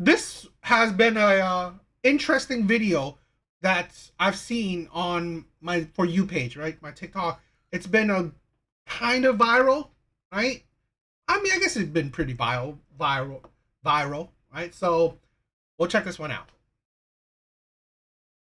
This has been a interesting video that I've seen on my For You page, right? My TikTok. It's been a kind of viral, right? I mean, I guess it's been pretty viral, right? So we'll check this one out.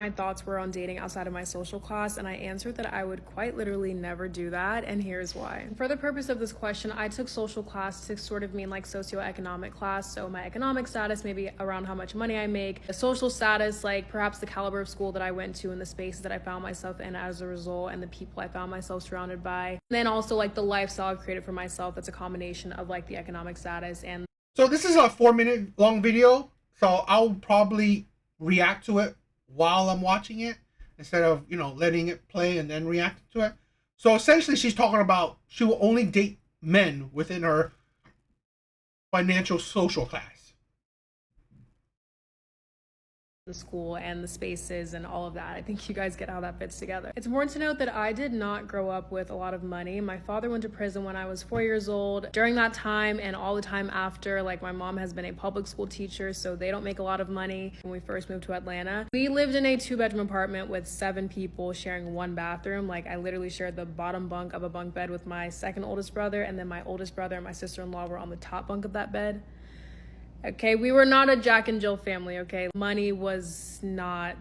My thoughts were on dating outside of my social class, and I answered that I would quite literally never do that, and here's why. For the purpose of this question, I took social class to sort of mean like socioeconomic class, so my economic status, maybe around how much money I make, the social status, like perhaps the caliber of school that I went to and the spaces that I found myself in as a result, and the people I found myself surrounded by. And then also like the lifestyle I've created for myself that's a combination of like the economic status and So this is a 4 minute long video, so I'll probably react to it while I'm watching it instead of letting it play and then react to it. So essentially, she's talking about she will only date men within her financial social class. the school and the spaces and all of that. I think you guys get how that fits together. It's important to note that I did not grow up with a lot of money. My father went to prison when I was 4 years old. During that time and all the time after, like my mom has been a public school teacher, so they don't make a lot of money. When we first moved to Atlanta, we lived in a 2-bedroom apartment with 7 people sharing one bathroom. Like I literally shared the bottom bunk of a bunk bed with my second oldest brother, and then my oldest brother and my sister-in-law were on the top bunk of that bed. Okay, we were not a Jack and Jill family, okay? Money was not,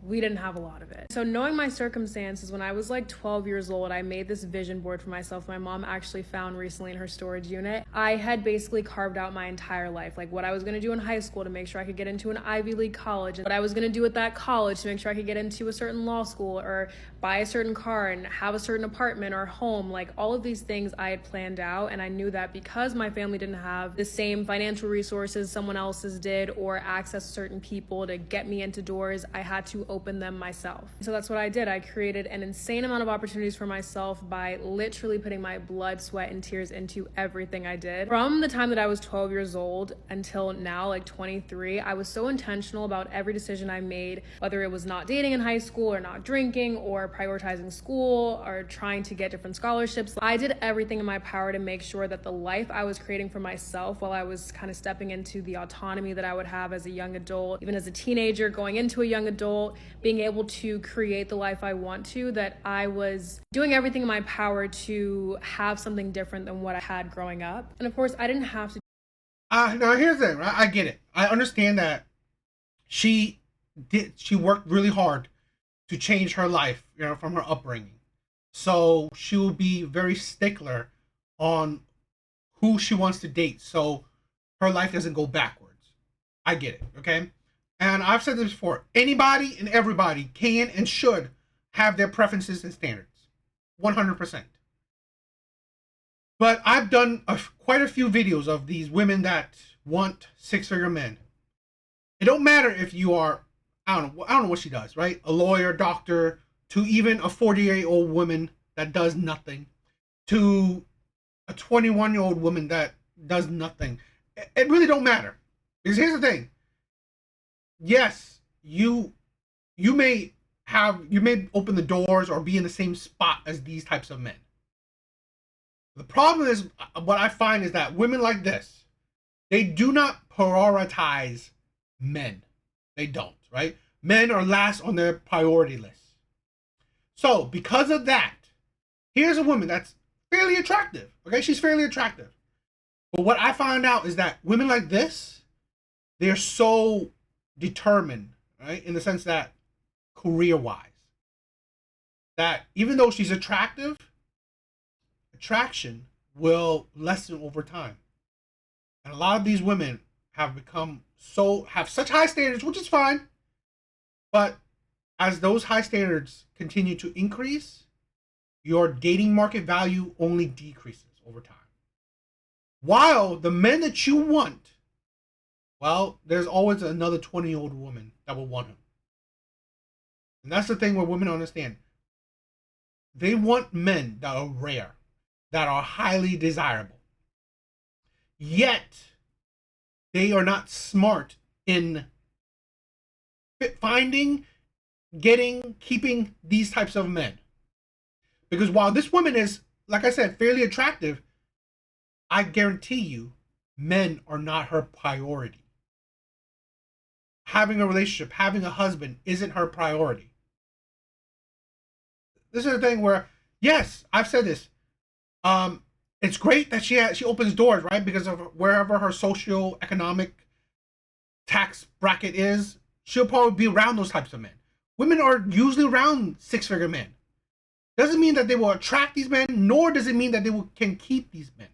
we didn't have a lot of it. So knowing my circumstances, when I was like 12 years old, I made this vision board for myself. My mom actually found recently in her storage unit. I had basically carved out my entire life, like what I was gonna do in high school to make sure I could get into an Ivy League college, and what I was gonna do at that college to make sure I could get into a certain law school or buy a certain car and have a certain apartment or home. Like all of these things I had planned out, and I knew that because my family didn't have the same financial resources someone else's did or access to certain people to get me into doors, I had to open them myself. So that's what I did. I created an insane amount of opportunities for myself by literally putting my blood, sweat, and tears into everything I did. From the time that I was 12 years old until now, like 23, I was so intentional about every decision I made, whether it was not dating in high school or not drinking or prioritizing school or trying to get different scholarships. I did everything in my power to make sure that the life I was creating for myself while I was kind of stepping into the autonomy that I would have as a young adult, even as a teenager going into a young adult, being able to create the life I want to, that I was doing everything in my power to have something different than what I had growing up. And of course, I didn't have to. Now here's the thing, right? I get it. I understand that she she worked really hard to change her life, from her upbringing. So she will be very stickler on who she wants to date, so her life doesn't go backwards. I get it, okay? And I've said this before. Anybody and everybody can and should have their preferences and standards. 100%. But I've done quite a few videos of these women that want six-figure men. It don't matter if you are, I don't know what she does, right? A lawyer, doctor, to even a 48-year-old woman that does nothing, to a 21-year-old woman that does nothing. It really don't matter. Because here's the thing. Yes, you may open the doors or be in the same spot as these types of men. The problem is, what I find is that women like this, they do not prioritize men. They don't, right? Men are last on their priority list. So, because of that, here's a woman that's fairly attractive. Okay, she's fairly attractive. But what I find out is that women like this, they're so determined, right? In the sense that career wise, that even though she's attractive, attraction will lessen over time. And a lot of these women have such high standards, which is fine. But as those high standards continue to increase, your dating market value only decreases over time. While the men that you want, well, there's always another 20-year-old woman that will want him. And that's the thing where women understand. They want men that are rare, that are highly desirable. Yet, they are not smart in finding, keeping these types of men. Because while this woman is, like I said, fairly attractive, I guarantee you, men are not her priority. having a relationship, having a husband isn't her priority. This is the thing where, yes, I've said this. It's great that she opens doors, right? Because of wherever her socio-economic tax bracket is, she'll probably be around those types of men. Women are usually around six-figure men. Doesn't mean that they will attract these men, nor does it mean that can keep these men.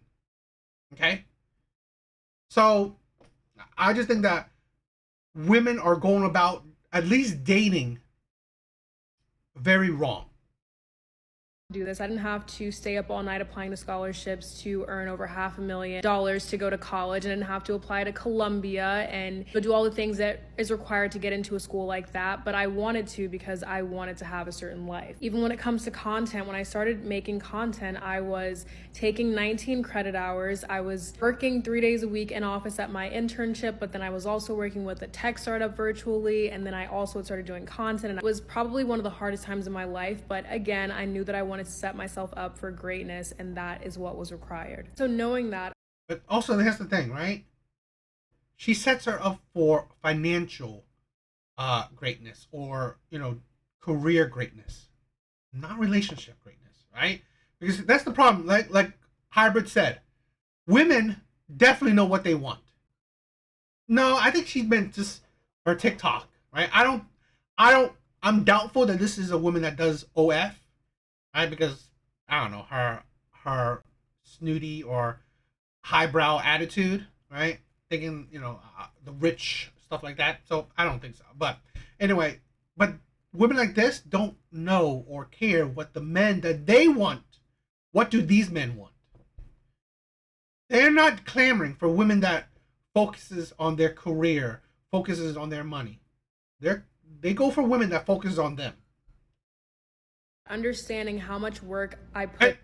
Okay? So, I just think that women are going about at least dating very wrong. Do this. I didn't have to stay up all night applying to scholarships to earn over $500,000 to go to college. I didn't have to apply to Columbia and do all the things that is required to get into a school like that, but I wanted to because I wanted to have a certain life. Even when it comes to content, when I started making content, I was taking 19 credit hours. I was working 3 days a week in office at my internship, but then I was also working with a tech startup virtually, and then I also started doing content, and it was probably one of the hardest times in my life, but again, I knew that I wanted to set myself up for greatness, and that is what was required. So knowing that. But also, here's the thing, right? She sets her up for financial greatness, or career greatness, not relationship greatness, right? Because that's the problem. Like Hybrid said, women definitely know what they want. No, I think she's been just her TikTok, right? I'm doubtful that this is a woman that does OF, right? Because I don't know, her snooty or highbrow attitude, right? Thinking, the rich stuff like that. So I don't think so. But anyway, but women like this don't know or care what the men that they want. What do these men want? They're not clamoring for women that focuses on their career, focuses on their money. They go for women that focuses on them. Understanding how much work I put.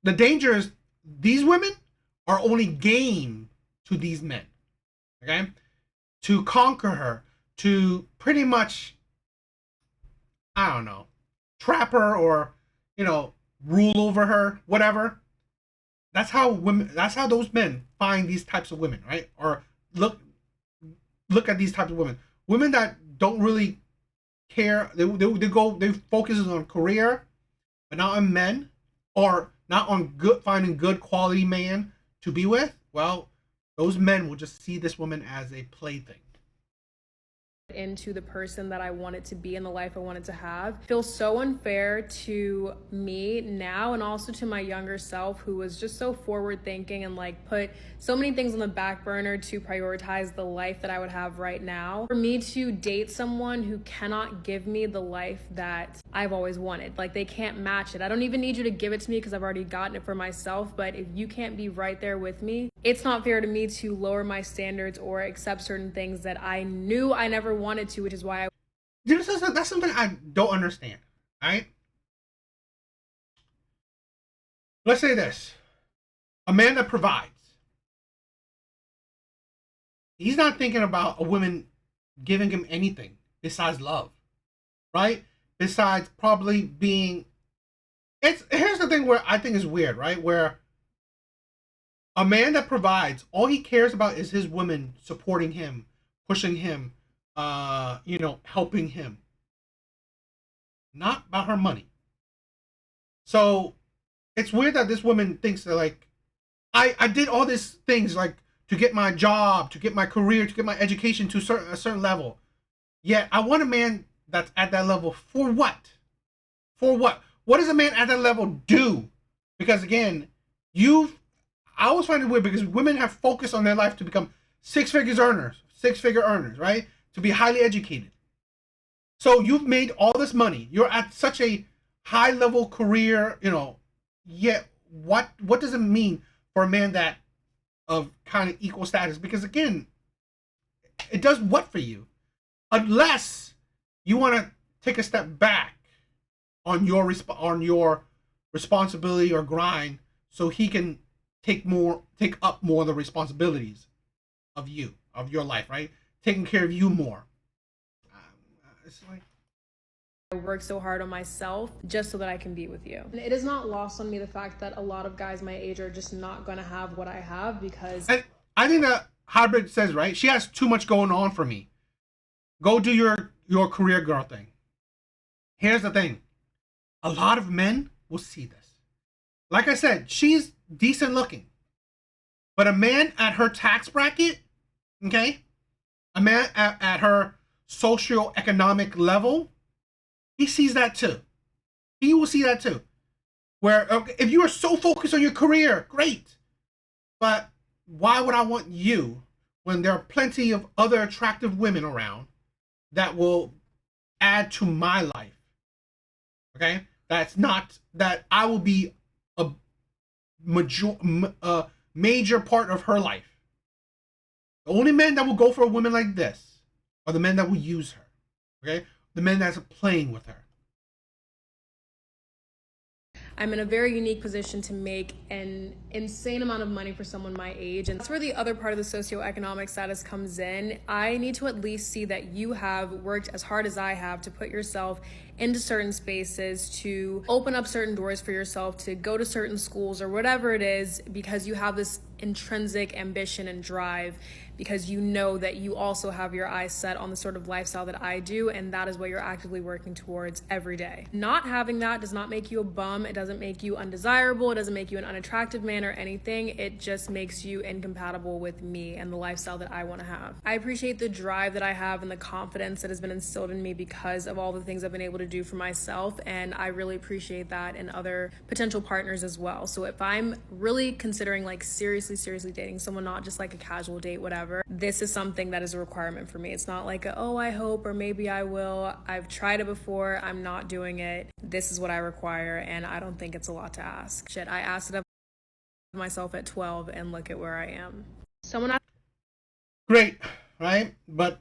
The danger is these women are only game to these men. Okay? To conquer her, to pretty much, I don't know, trap her or, rule over her, whatever. That's how those men find these types of women, right? Or look at these types of women. Women that don't really care, they focus on career, but not on men, or not on finding good quality man to be with. Well, those men will just see this woman as a plaything. Into the person that I wanted to be in the life I wanted to have. It feels so unfair to me now, and also to my younger self, who was just so forward thinking and put so many things on the back burner to prioritize the life that I would have right now. For me to date someone who cannot give me the life that I've always wanted, they can't match it. I don't even need you to give it to me because I've already gotten it for myself, but if you can't be right there with me, it's not fair to me to lower my standards or accept certain things that I knew I never wanted to, which is why that's something I don't understand, right? Let's say this. A man that provides. He's not thinking about a woman giving him anything besides love, right? Besides probably being... Here's the thing where I think is weird, right? Where a man that provides, all he cares about is his woman supporting him, pushing him, helping him. Not about her money. So it's weird that this woman thinks that I did all these things to get my job, to get my career, to get my education to a certain level. Yet I want a man that's at that level for what? For what? What does a man at that level do? Because again, I always find it weird because women have focused on their life to become six-figure earners, right? To be highly educated. So you've made all this money. You're at such a high-level career, yet what does it mean for a man that of kind of equal status? Because again, it does what for you? Unless you want to take a step back on your responsibility or grind, so he can take up more of the responsibilities of your life, right? Taking care of you more. It's I work so hard on myself just so that I can be with you. And it is not lost on me the fact that a lot of guys my age are just not going to have what I have, because I think that Hybrid says, right? She has too much going on for me. Go do your career girl thing. Here's the thing. A lot of men will see this. Like I said, she's decent looking. But a man at her tax bracket, okay? A man at her socioeconomic level, he sees that too. He will see that too. Where, okay, if you are so focused on your career, great. But why would I want you when there are plenty of other attractive women around that will add to my life? Okay? That's not, that I will be a major part of her life. The only men that will go for a woman like this are the men that will use her. Okay? The men that's playing with her. I'm in a very unique position to make an insane amount of money for someone my age. And that's where the other part of the socioeconomic status comes in. I need to at least see that you have worked as hard as I have to put yourself into certain spaces, to open up certain doors for yourself, to go to certain schools or whatever it is, because you have this intrinsic ambition and drive, because you know that you also have your eyes set on the sort of lifestyle that I do, and that is what you're actively working towards every day. Not having that does not make you a bum. It doesn't make you undesirable. It doesn't make you an unattractive man or anything. It just makes you incompatible with me and the lifestyle that I want to have. I appreciate the drive that I have and the confidence that has been instilled in me because of all the things I've been able to do for myself, and I really appreciate that in other potential partners as well. So if I'm really considering like seriously dating someone, not just like a casual date, whatever, this is something that is a requirement for me. It's not like oh, I hope, or maybe I will. I've tried it before. I'm not doing it. This is what I require, and I don't think it's a lot to ask. Shit, I asked it of myself at 12, and look at where I am. Great, right? But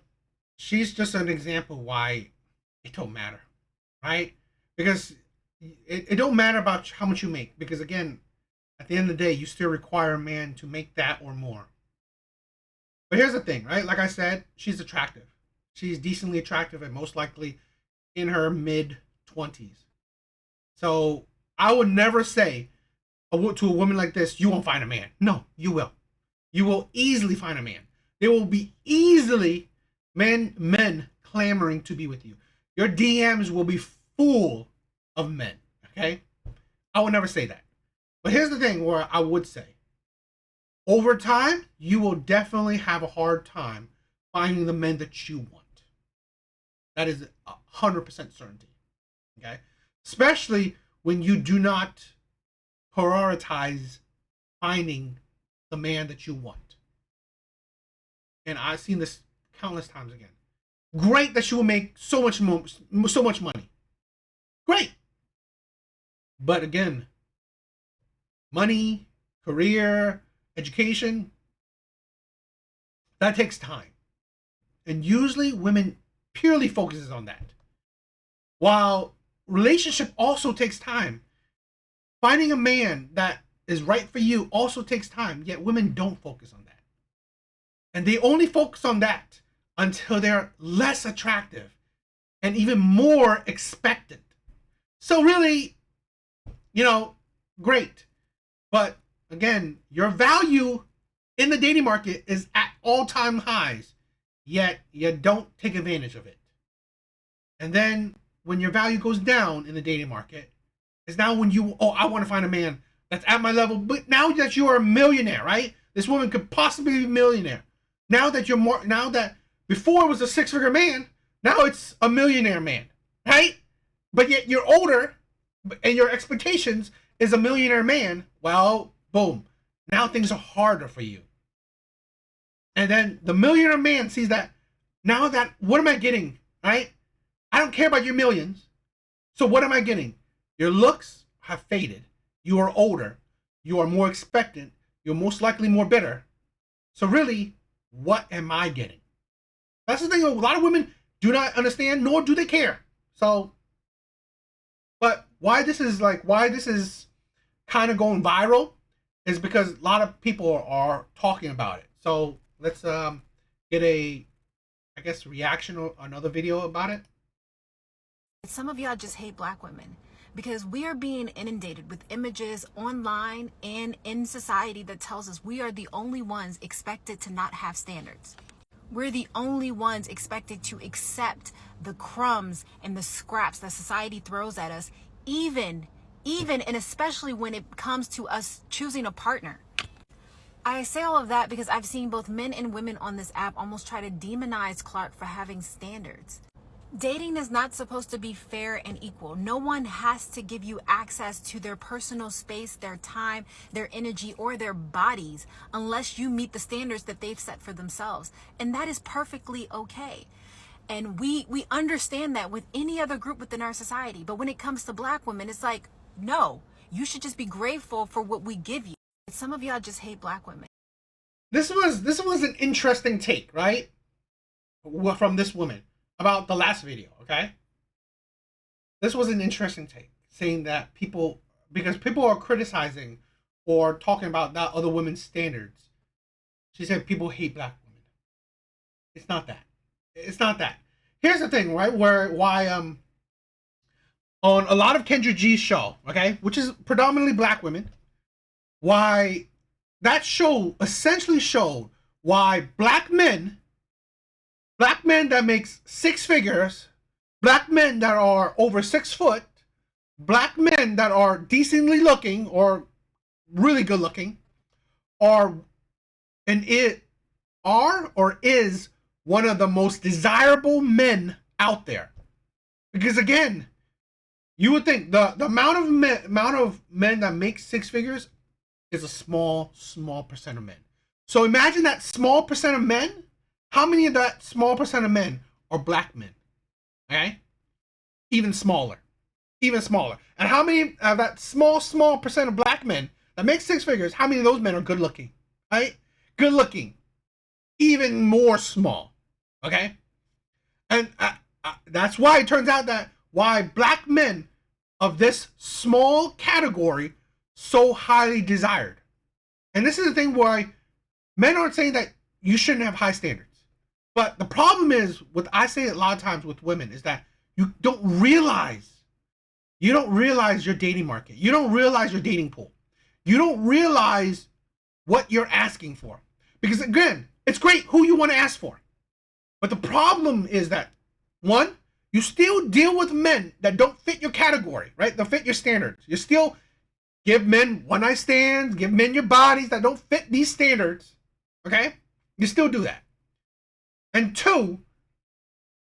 she's just an example why it don't matter, right? Because it don't matter about how much you make, because again, at the end of the day, you still require a man to make that or more. But here's the thing, right? Like I said, she's attractive. She's decently attractive and most likely in her mid-20s. So I would never say to a woman like this, you won't find a man. No, you will. You will easily find a man. There will be easily men clamoring to be with you. Your DMs will be full of men, okay? I would never say that. But here's the thing where I would say, over time, you will definitely have a hard time finding the men that you want. That is 100% certainty, okay? Especially when you do not prioritize finding the man that you want. And I've seen this countless times again. Great that she will make so much money. Great. But again, money, career, education, that takes time. And usually women purely focuses on that. While relationship also takes time. Finding a man that is right for you also takes time, yet women don't focus on that. And they only focus on that until they're less attractive and even more expectant. So really, great. But again, your value in the dating market is at all-time highs, yet you don't take advantage of it. And then when your value goes down in the dating market, is now when I want to find a man that's at my level. But now that you are a millionaire, right? This woman could possibly be a millionaire. Now that before it was a six-figure man, now it's a millionaire man, right? But yet you're older and your expectations is a millionaire man. Well, boom. Now things are harder for you. And then the millionaire man sees that, what am I getting, right? I don't care about your millions. So what am I getting? Your looks have faded. You are older. You are more expectant. You're most likely more bitter. So really, what am I getting? That's the thing a lot of women do not understand, nor do they care. So, but why this is kind of going viral is because a lot of people are talking about it. So let's get a reaction or another video about it. Some of y'all just hate black women because we are being inundated with images online and in society that tells us we are the only ones expected to not have standards. We're the only ones expected to accept the crumbs and the scraps that society throws at us, even and especially when it comes to us choosing a partner. I say all of that because I've seen both men and women on this app almost try to demonize Clark for having standards. Dating is not supposed to be fair and equal. No one has to give you access to their personal space, their time, their energy, or their bodies unless you meet the standards that they've set for themselves. And that is perfectly okay. And we understand that with any other group within our society. But when it comes to Black women, it's like, no, you should just be grateful for what we give you. Some of y'all just hate Black women. This was an interesting take, right? From this woman about the last video, okay? This was an interesting take, saying that because people are criticizing or talking about that other women's standards. She said people hate Black women. It's not that. It's not that. Here's the thing, right? Why on a lot of Kendra G's show, okay, which is predominantly Black women, why that show essentially showed why Black men that makes 6 figures, Black men that are over 6 foot, Black men that are decently looking or really good looking, are or is one of the most desirable men out there. Because again, you would think the amount of men that make 6 figures is a small percent of men. So imagine that small percent of men. How many of that small percent of men are Black men? Okay? Even smaller. And how many of that small percent of Black men that make 6 figures, how many of those men are good looking? Right? Good looking. Even more small. Okay? And that's why it turns out that why Black men of this small category so highly desired. And this is the thing why men aren't saying that you shouldn't have high standards. But the problem is, I say it a lot of times with women, is that you don't realize your dating market. You don't realize your dating pool. You don't realize what you're asking for. Because again, it's great who you want to ask for. But the problem is that, one, you still deal with men that don't fit your category, right? Don't fit your standards. You still give men one-night stands, give men your bodies that don't fit these standards, okay? You still do that. And two,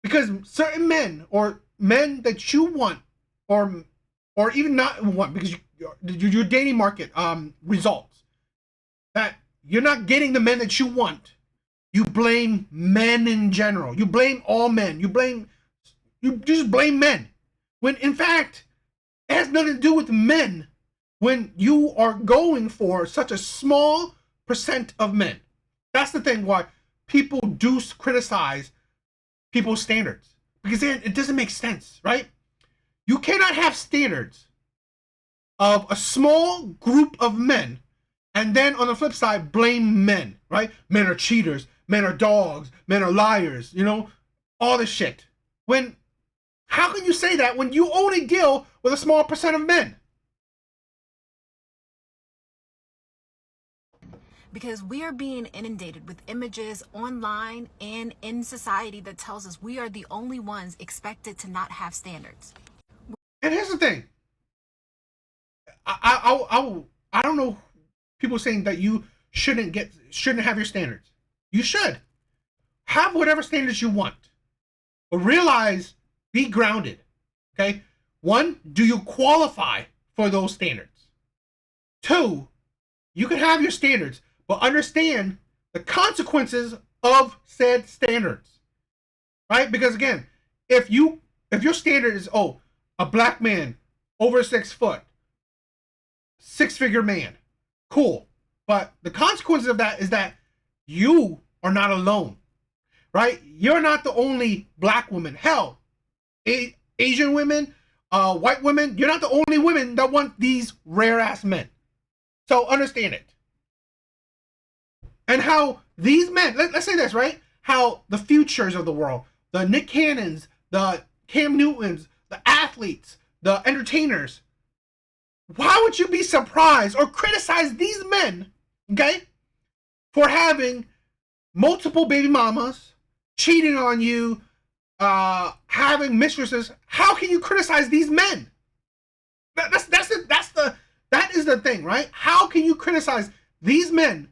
because certain men or men that you want or even not want, because your dating market results that you're not getting the men that you want, you blame men in general. You blame all men. You just blame men. When in fact, it has nothing to do with men when you are going for such a small percent of men. That's the thing why people do criticize people's standards. Because then it doesn't make sense, right? You cannot have standards of a small group of men and then on the flip side blame men, right? Men are cheaters, men are dogs, men are liars, all this shit. How can you say that when you only deal with a small percent of men? Because we are being inundated with images online and in society that tells us we are the only ones expected to not have standards. And here's the thing. I don't know people saying that you shouldn't have your standards. You should. Have whatever standards you want. But realize, be grounded. Okay? 1, do you qualify for those standards? 2, you can have your standards, but understand the consequences of said standards. Right? Because again, if your standard is, a Black man over 6 foot, 6-figure man, cool. But the consequences of that is that you are not alone. Right? You're not the only Black woman. Hell, Asian women, white women, you're not the only women that want these rare ass men. So understand it. And how these men, let's say this, right? How the futures of the world, the Nick Cannons, the Cam Newtons, the athletes, the entertainers, why would you be surprised or criticize these men, okay, for having multiple baby mamas, cheating on you, having mistresses, how can you criticize these men? That is the thing, right? How can you criticize these men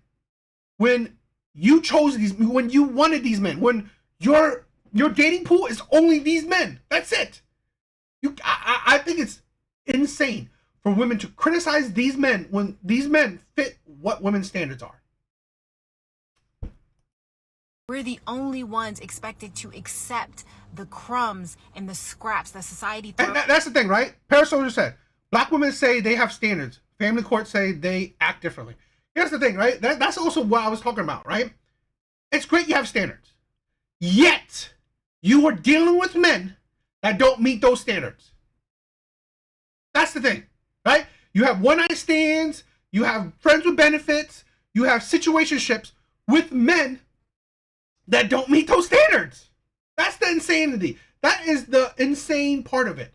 when you chose these, when you wanted these men, when your dating pool is only these men? That's it. I think it's insane for women to criticize these men when these men fit what women's standards are. We're the only ones expected to accept the crumbs and the scraps that society throws. And that's the thing, right? Paris Soldier said, black women say they have standards. Family courts say they act differently. Here's the thing, right? That's also what I was talking about, right? It's great you have standards. Yet, you are dealing with men that don't meet those standards. That's the thing, right? You have one-night stands, you have friends with benefits, you have situationships with men that don't meet those standards. That's the insanity. That is the insane part of it.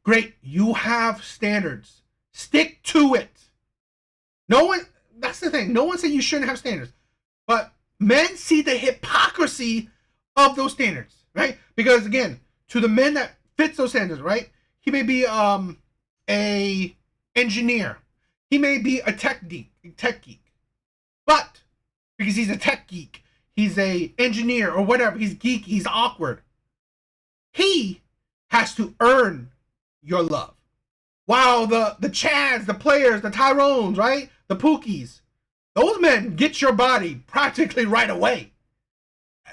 Great, you have standards. Stick to it. That's the thing. No one said you shouldn't have standards. But men see the hypocrisy of those standards, right? Because again, to the men that fits those standards, right? He may be a engineer. He may be a tech geek. But because he's a tech geek, he's a engineer or whatever, he's geeky, he's awkward. He has to earn your love. While the Chads, the players, the Tyrones, right? The Pookies, those men get your body practically right away.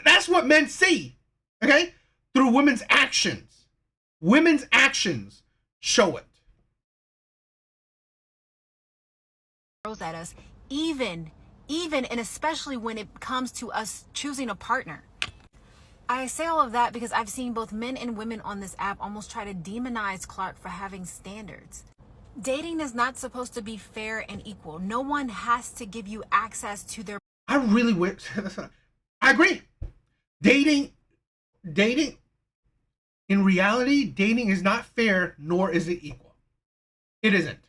That's what men see, okay? Through women's actions. Women's actions show it. Throws at us, even and especially when it comes to us choosing a partner. I say all of that because I've seen both men and women on this app almost try to demonize Clark for having standards. Dating is not supposed to be fair and equal. No one has to give you access to their... I really wish... I agree. Dating, in reality, dating is not fair, nor is it equal. It isn't.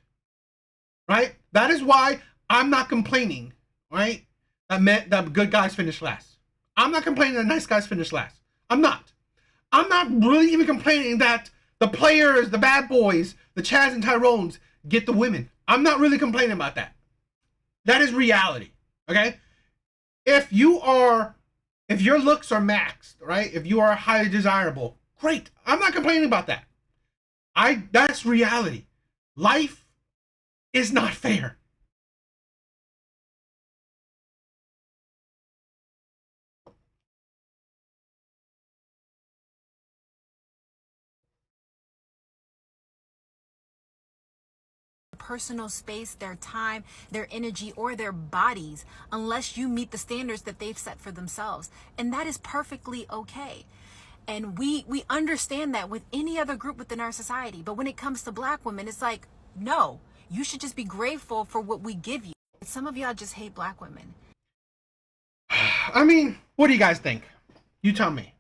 Right? That is why I'm not complaining, right? That good guys finish last. I'm not complaining that nice guys finish last. I'm not really even complaining that the players, the bad boys, the Chads and Tyrones get the women. I'm not really complaining about that. That is reality. Okay? If your looks are maxed, right? If you are highly desirable, great. I'm not complaining about that. That's reality. Life is not fair. Personal space, their time, their energy, or their bodies unless you meet the standards that they've set for themselves. And that is perfectly okay. And we understand that with any other group within our society. But when it comes to black women, it's like, no, you should just be grateful for what we give you. Some of y'all just hate black women. I mean, what do you guys think? You tell me.